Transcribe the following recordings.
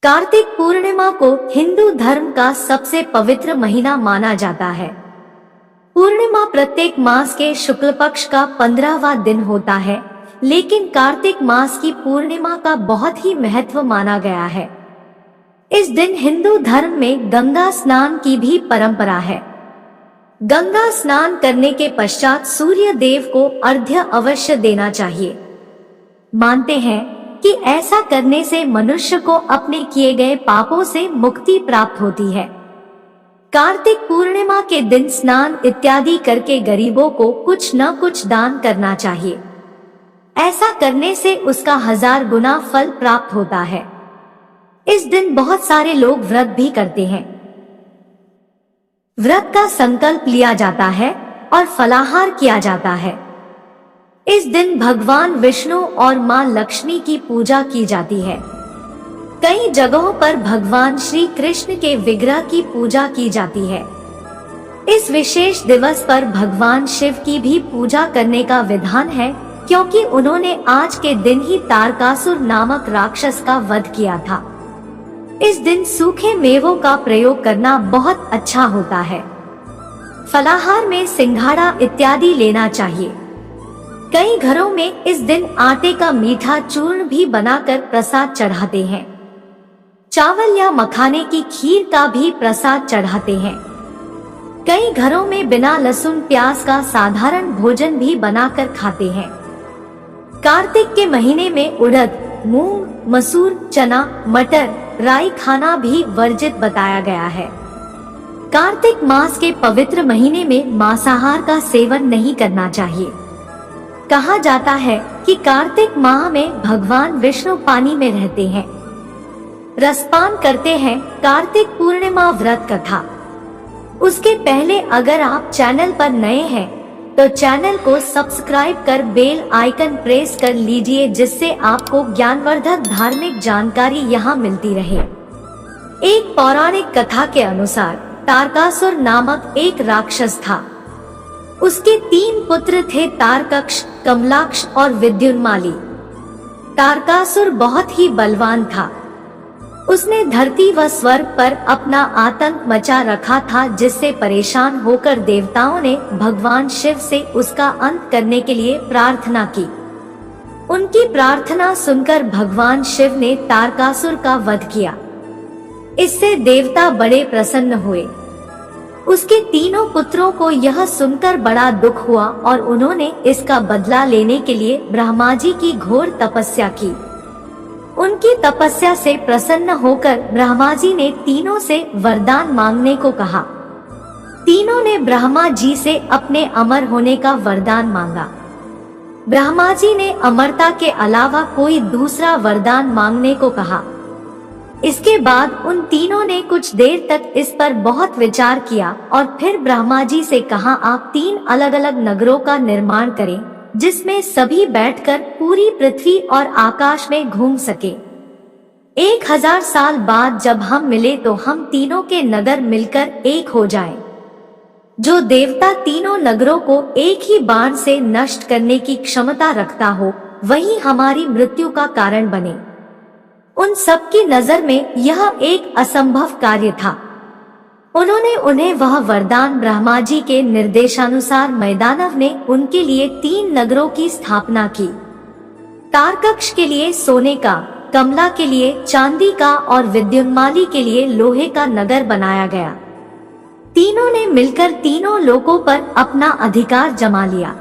कार्तिक पूर्णिमा को हिंदू धर्म का सबसे पवित्र महीना माना जाता है। पूर्णिमा प्रत्येक मास के शुक्ल पक्ष का 15वां दिन होता है, लेकिन कार्तिक मास की पूर्णिमा का बहुत ही महत्व माना गया है। इस दिन हिंदू धर्म में गंगा स्नान की भी परंपरा है। गंगा स्नान करने के पश्चात सूर्य देव को अर्घ्य अवश्य देना चाहिए। मानते हैं कि ऐसा करने से मनुष्य को अपने किए गए पापों से मुक्ति प्राप्त होती है। कार्तिक पूर्णिमा के दिन स्नान इत्यादि करके गरीबों को कुछ न कुछ दान करना चाहिए। ऐसा करने से उसका 1000 गुना फल प्राप्त होता है। इस दिन बहुत सारे लोग व्रत भी करते हैं। व्रत का संकल्प लिया जाता है और फलाहार किया जाता है। इस दिन भगवान विष्णु और मां लक्ष्मी की पूजा की जाती है। कई जगहों पर भगवान श्री कृष्ण के विग्रह की पूजा की जाती है। इस विशेष दिवस पर भगवान शिव की भी पूजा करने का विधान है, क्योंकि उन्होंने आज के दिन ही तारकासुर नामक राक्षस का वध किया था। इस दिन सूखे मेवों का प्रयोग करना बहुत अच्छा होता है। फलाहार में सिंघाड़ा इत्यादि लेना चाहिए। कई घरों में इस दिन आटे का मीठा चूर्ण भी बनाकर प्रसाद चढ़ाते हैं। चावल या मखाने की खीर का भी प्रसाद चढ़ाते हैं। कई घरों में बिना लहसुन प्याज का साधारण भोजन भी बनाकर खाते हैं। कार्तिक के महीने में उड़द, मूंग, मसूर, चना, मटर, राई खाना भी वर्जित बताया गया है। कार्तिक मास के पवित्र महीने में मांसाहार का सेवन नहीं करना चाहिए। कहा जाता है कि कार्तिक माह में भगवान विष्णु पानी में रहते हैं, रसपान करते हैं। कार्तिक पूर्णिमा व्रत कथा। उसके पहले अगर आप चैनल पर नए हैं तो चैनल को सब्सक्राइब कर बेल आइकन प्रेस कर लीजिए, जिससे आपको ज्ञानवर्धक धार्मिक जानकारी यहाँ मिलती रहे। एक पौराणिक कथा के अनुसार तारकासुर नामक एक राक्षस था। उसके 3 पुत्र थे, तारकक्ष, कमलाक्ष और विद्युन्माली। तारकासुर बहुत ही बलवान था। उसने धरती व स्वर्ग पर अपना आतंक मचा रखा था, जिससे परेशान होकर देवताओं ने भगवान शिव से उसका अंत करने के लिए प्रार्थना की। उनकी प्रार्थना सुनकर भगवान शिव ने तारकासुर का वध किया। इससे देवता बड़े प्रसन्न हुए। उसके 3 पुत्रों को यह सुनकर बड़ा दुख हुआ और उन्होंने इसका बदला लेने के लिए ब्रह्मा जी की घोर तपस्या की। उनकी तपस्या से प्रसन्न होकर ब्रह्मा जी ने तीनों से वरदान मांगने को कहा। तीनों ने ब्रह्मा जी से अपने अमर होने का वरदान मांगा। ब्रह्मा जी ने अमरता के अलावा कोई दूसरा वरदान मांगने को कहा। इसके बाद उन तीनों ने कुछ देर तक इस पर बहुत विचार किया और फिर ब्रह्मा जी से कहा, आप 3 अलग अलग नगरों का निर्माण करें, जिसमें सभी बैठकर पूरी पृथ्वी और आकाश में घूम सके। 1000 साल बाद जब हम मिले तो हम तीनों के नगर मिलकर एक हो जाएं। जो देवता तीनों नगरों को एक ही बाण से नष्ट करने की क्षमता रखता हो, वही हमारी मृत्यु का कारण बने। उन सब की नजर में यह एक असंभव कार्य था। उन्होंने उन्हें वह वरदान ब्रह्मा जी के निर्देशानुसार मैदानव ने उनके लिए 3 नगरों की स्थापना की। तारकक्ष के लिए सोने का, कमला के लिए चांदी का और विद्युन्माली के लिए लोहे का नगर बनाया गया। तीनों ने मिलकर तीनों लोकों पर अपना अधिकार जमा लिया।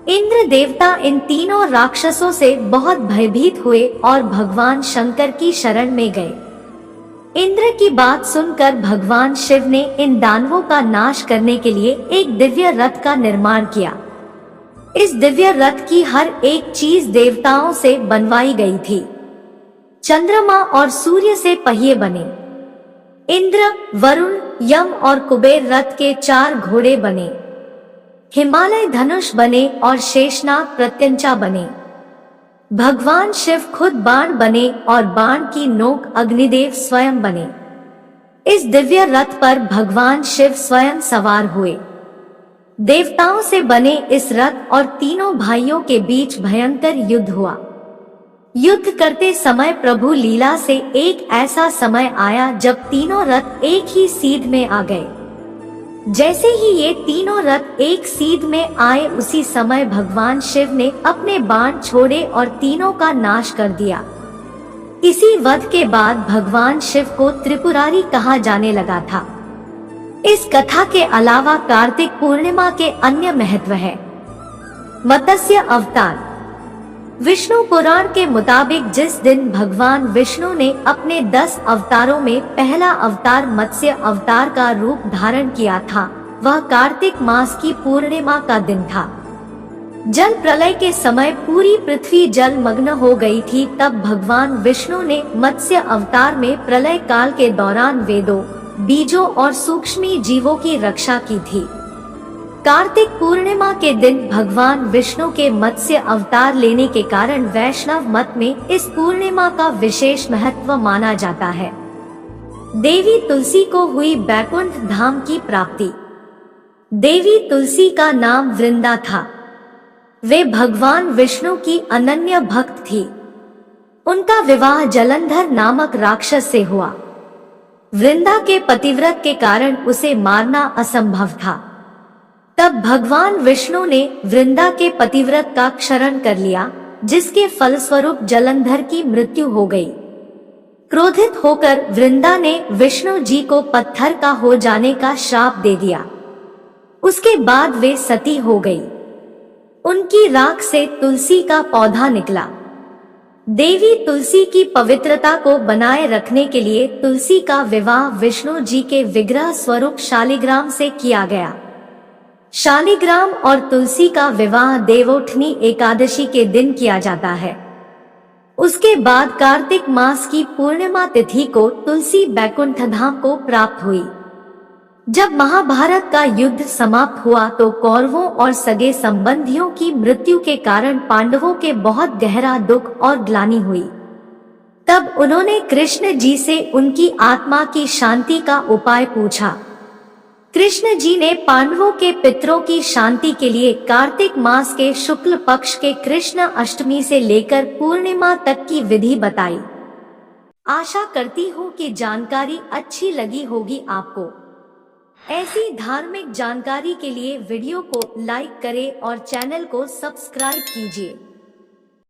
इंद्र देवता इन तीनों राक्षसों से बहुत भयभीत हुए और भगवान शंकर की शरण में गए। इंद्र की बात सुनकर भगवान शिव ने इन दानवों का नाश करने के लिए एक दिव्य रथ का निर्माण किया। इस दिव्य रथ की हर एक चीज देवताओं से बनवाई गई थी। चंद्रमा और सूर्य से पहिए बने। इंद्र, वरुण, यम और कुबेर रथ के 4 घोड़े बने। हिमालय धनुष बने और शेषनाग प्रत्यंचा बने। भगवान शिव खुद बाण बने और बाण की नोक अग्निदेव स्वयं बने। इस दिव्य रथ पर भगवान शिव स्वयं सवार हुए। देवताओं से बने इस रथ और तीनों भाइयों के बीच भयंकर युद्ध हुआ। युद्ध करते समय प्रभु लीला से एक ऐसा समय आया जब तीनों रथ एक ही सीध में आ गए। जैसे ही ये तीनों रथ एक सीध में आए उसी समय भगवान शिव ने अपने बाण छोड़े और तीनों का नाश कर दिया। इसी वध के बाद भगवान शिव को त्रिपुरारी कहा जाने लगा था। इस कथा के अलावा कार्तिक पूर्णिमा के अन्य महत्व है। मत्स्य अवतार। विष्णु पुराण के मुताबिक जिस दिन भगवान विष्णु ने अपने 10 अवतारों में पहला अवतार मत्स्य अवतार का रूप धारण किया था, वह कार्तिक मास की पूर्णिमा का दिन था। जल प्रलय के समय पूरी पृथ्वी जलमग्न हो गई थी। तब भगवान विष्णु ने मत्स्य अवतार में प्रलय काल के दौरान वेदों, बीजों और सूक्ष्मी जीवों की रक्षा की थी। कार्तिक पूर्णिमा के दिन भगवान विष्णु के मत्स्य अवतार लेने के कारण वैष्णव मत में इस पूर्णिमा का विशेष महत्व माना जाता है। देवी तुलसी को हुई बैकुंठ धाम की प्राप्ति। देवी तुलसी का नाम वृंदा था। वे भगवान विष्णु की अनन्य भक्त थी। उनका विवाह जलंधर नामक राक्षस से हुआ। वृंदा के पतिव्रत के कारण उसे मारना असंभव था। तब भगवान विष्णु ने वृंदा के पतिव्रत का क्षरण कर लिया, जिसके फलस्वरूप जलंधर की मृत्यु हो गई। क्रोधित होकर वृंदा ने विष्णु जी को पत्थर का हो जाने का श्राप दे दिया। उसके बाद वे सती हो गई। उनकी राख से तुलसी का पौधा निकला। देवी तुलसी की पवित्रता को बनाए रखने के लिए तुलसी का विवाह विष्णु जी के विग्रह स्वरूप शालिग्राम से किया गया। शालिग्राम और तुलसी का विवाह देवोठनी एकादशी के दिन किया जाता है। उसके बाद कार्तिक मास की पूर्णिमा तिथि को तुलसी बैकुंठ धाम को प्राप्त हुई। जब महाभारत का युद्ध समाप्त हुआ तो कौरवों और सगे संबंधियों की मृत्यु के कारण पांडवों के बहुत गहरा दुख और ग्लानि हुई। तब उन्होंने कृष्ण जी से उनकी आत्मा की शांति का उपाय पूछा। कृष्ण जी ने पांडवों के पितरों की शांति के लिए कार्तिक मास के शुक्ल पक्ष के कृष्ण अष्टमी से लेकर पूर्णिमा तक की विधि बताई। आशा करती हूँ कि जानकारी अच्छी लगी होगी आपको। ऐसी धार्मिक जानकारी के लिए वीडियो को लाइक करें और चैनल को सब्सक्राइब कीजिए।